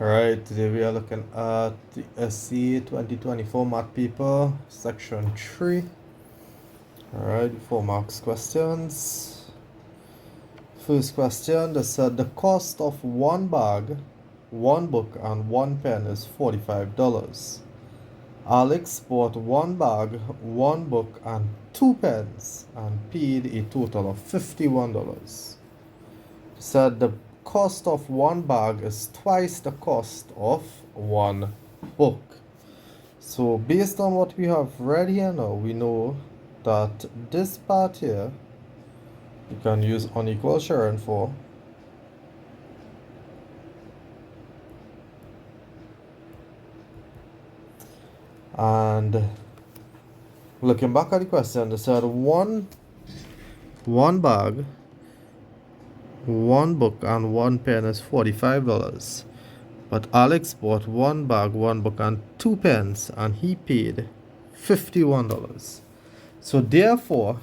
Alright, today we are looking at the SC 2024 Math Paper, Section 3. Alright, 4 marks questions. First question, they said the cost of one bag, one book, and one pen is $45. Alex bought one bag, one book, and two pens, and paid a total of $51. Said the cost of one bag is twice the cost of one book. So based on what we have read here now, we know that this part here you can use unequal sharing for. And looking back at the question, they said one bag, one book, and one pen is $45. But Alex bought one bag, one book, and two pens, and he paid $51. So therefore,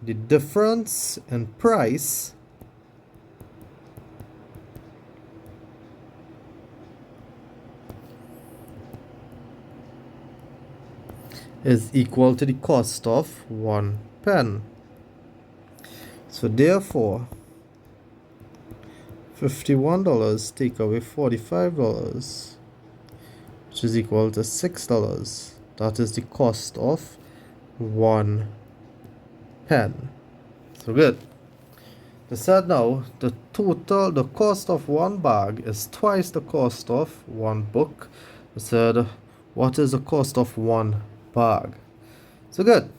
the difference in price is equal to the cost of one pen. So therefore, $51 take away $45, which is equal to $6. That is the cost of one pen. So good. They said now the cost of one bag is twice the cost of one book. They said, what is the cost of one bag? So good.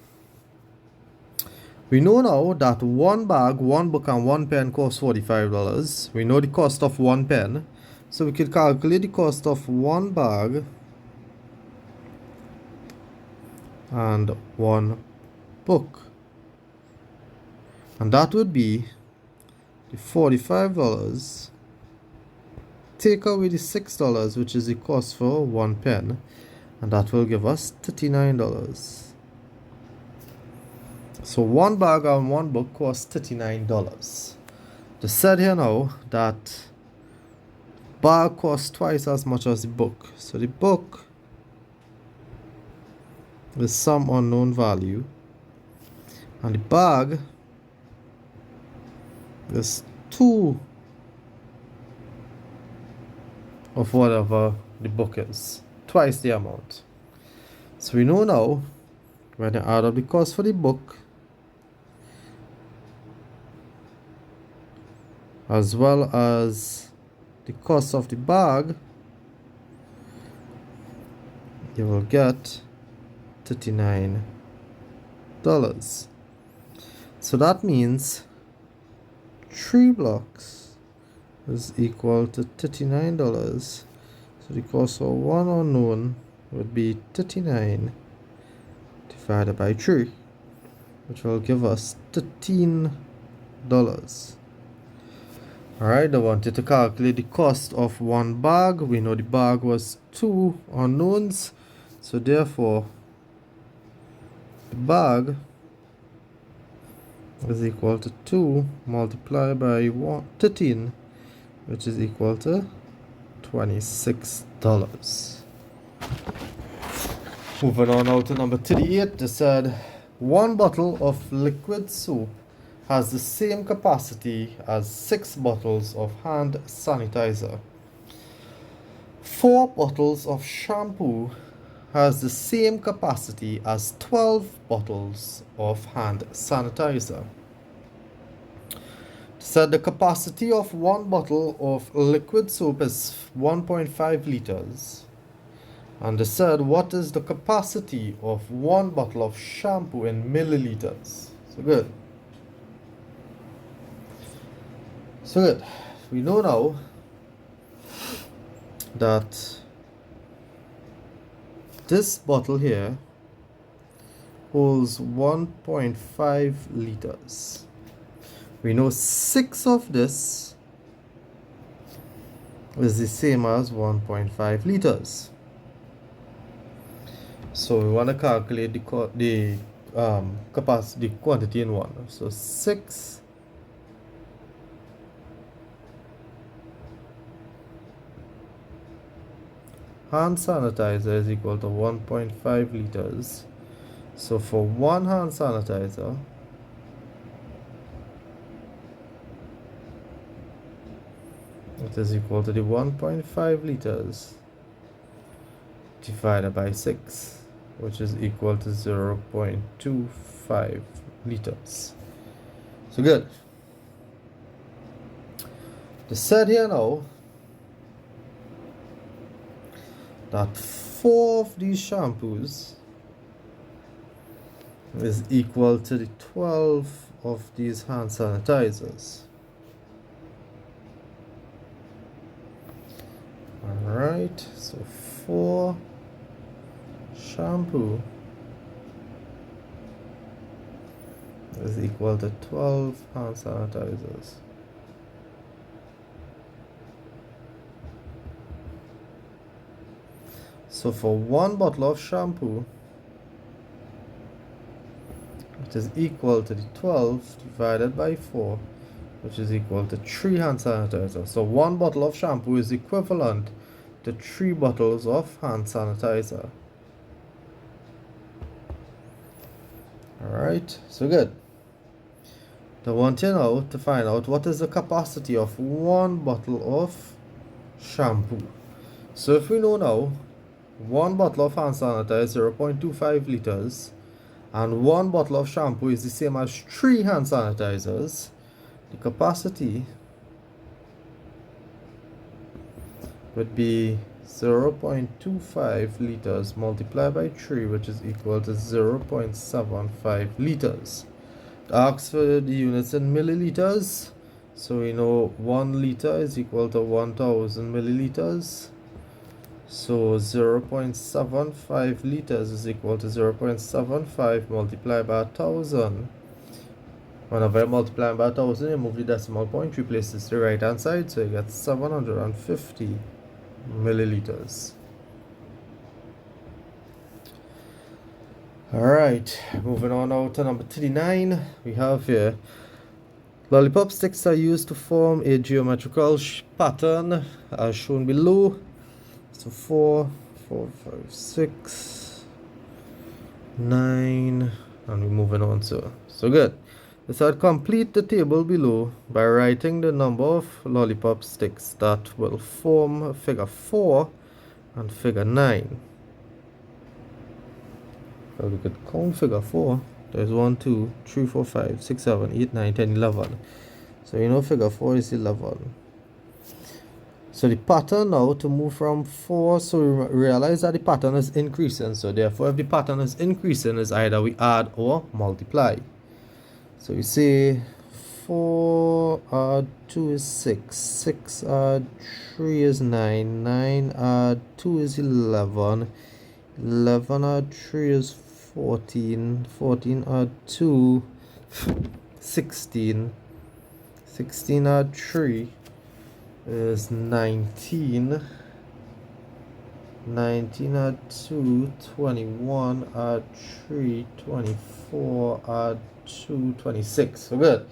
We know now that one bag, one book, and one pen costs $45. We know the cost of one pen, so we can calculate the cost of one bag and one book. And that would be the $45 take away the $6, which is the cost for one pen, and that will give us $39. So one bag and one book costs $39. They said here now that bag costs twice as much as the book. So the book is some unknown value, and the bag is 2 of whatever the book is, twice the amount. So we know now when you add up the cost for the book as well as the cost of the bag, you will get $39. So that means 3 blocks is equal to $39. So the cost of one unknown would be 39 divided by 3, which will give us $13. Alright, I wanted to calculate the cost of one bag. We know the bag was 2 unknowns, so therefore the bag is equal to 2 multiplied by 13, which is equal to $26. Moving on now to number 38, they said one bottle of liquid soap has the same capacity as 6 bottles of hand sanitizer. 4 bottles of shampoo has the same capacity as 12 bottles of hand sanitizer. Said the capacity of one bottle of liquid soap is 1.5 liters. And they said, what is the capacity of one bottle of shampoo in milliliters? So good. So good. We know now that this bottle here holds 1.5 liters. We know 6 of this is the same as 1.5 liters. So we want to calculate the capacity, quantity in one. So 6 hand sanitizer is equal to 1.5 liters. So for one hand sanitizer, it is equal to the 1.5 liters divided by 6, which is equal to 0.25 liters. So good. They said here now that 4 of these shampoos is equal to the 12 of these hand sanitizers. Alright, so 4 shampoo is equal to 12 hand sanitizers. So for one bottle of shampoo, it is equal to the 12 divided by 4, which is equal to 3 hand sanitizer. So one bottle of shampoo is equivalent to 3 bottles of hand sanitizer. Alright, so good. I want you now to find out what is the capacity of one bottle of shampoo. So if we know now, one bottle of hand sanitizer is 0.25 liters, and one bottle of shampoo is the same as 3 hand sanitizers, the capacity would be 0.25 liters multiplied by 3, which is equal to 0.75 liters. It asks for the units in milliliters, so we know 1 liter is equal to 1000 milliliters. So 0.75 liters is equal to 0.75 multiplied by 1000. Whenever you multiply by 1000, you move the decimal point, replace this to the right hand side, so you get 750 milliliters. Alright, moving on now to number 39. We have here lollipop sticks are used to form a geometrical pattern as shown below. So 4, 5, 6, 9, and we're moving on. So good. So I'd complete the table below by writing the number of lollipop sticks that will form figure 4 and figure 9. So we could count figure 4. There's 1, 2, 3, 4, 5, 6, 7, 8, 9, 10, 11. So you know figure 4 is 11. So the pattern now to move from 4, so we realize that the pattern is increasing. So therefore, if the pattern is increasing, is either we add or multiply. So we say 4 add 2 is 6, 6 add 3 is 9, 9 add 2 is 11, 11 add 3 is 14, 14 add 2, 16, 16 add 3 is 19, 19 add 2, 21 add 3, 24 add 2, 26. So good.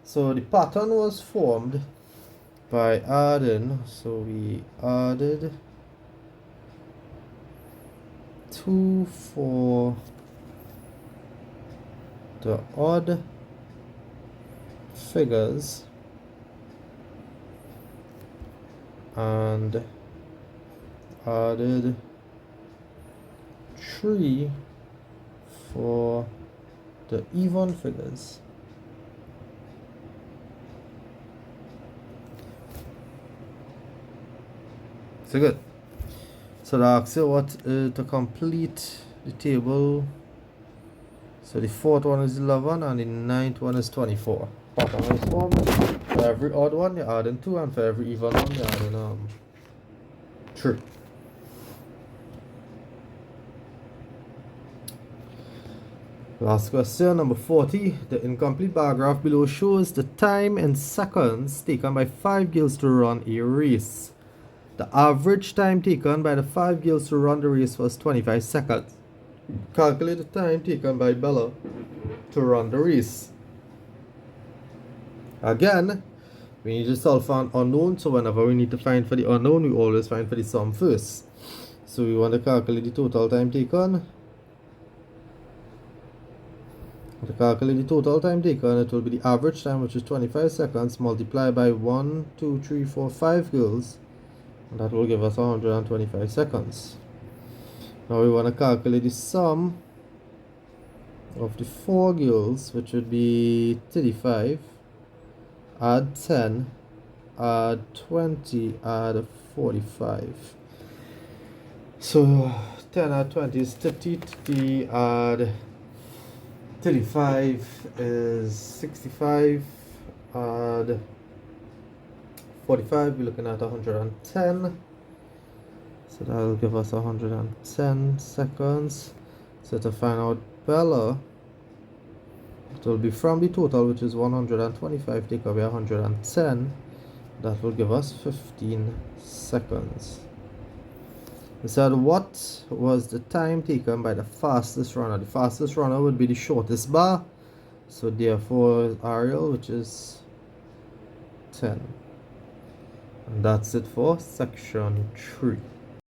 So the pattern was formed by adding, so we added 2 for the odd figures and added 3 for the even figures. So good. So the asks you what to complete the table. So the fourth one is 11 and the ninth one is 24. Pattern is formed. For every odd one you're adding 2, and for every even one you're adding 3. Last question, number 40. The incomplete bar graph below shows the time in seconds taken by 5 girls to run a race. The average time taken by the 5 girls to run the race was 25 seconds. Calculate the time taken by Bella to run the race. Again, we need to solve for an unknown, so whenever we need to find for the unknown, we always find for the sum first. So we want to calculate the total time taken. To calculate the total time taken, it will be the average time, which is 25 seconds, multiplied by 1, 2, 3, 4, 5 girls, and that will give us 125 seconds. Now we want to calculate the sum of the 4 girls, which would be 35, add 10, add 20, add 45. So 10 add 20 is 30, 30 add 35 is 65, add 45, we're looking at 110. So that'll give us 110 seconds. So to find out Bella, it will be from the total, which is 125, take away 110. That will give us 15 seconds. We said what was the time taken by the fastest runner. The fastest runner would be the shortest bar. So therefore Ariel, which is 10. And that's it for section 3.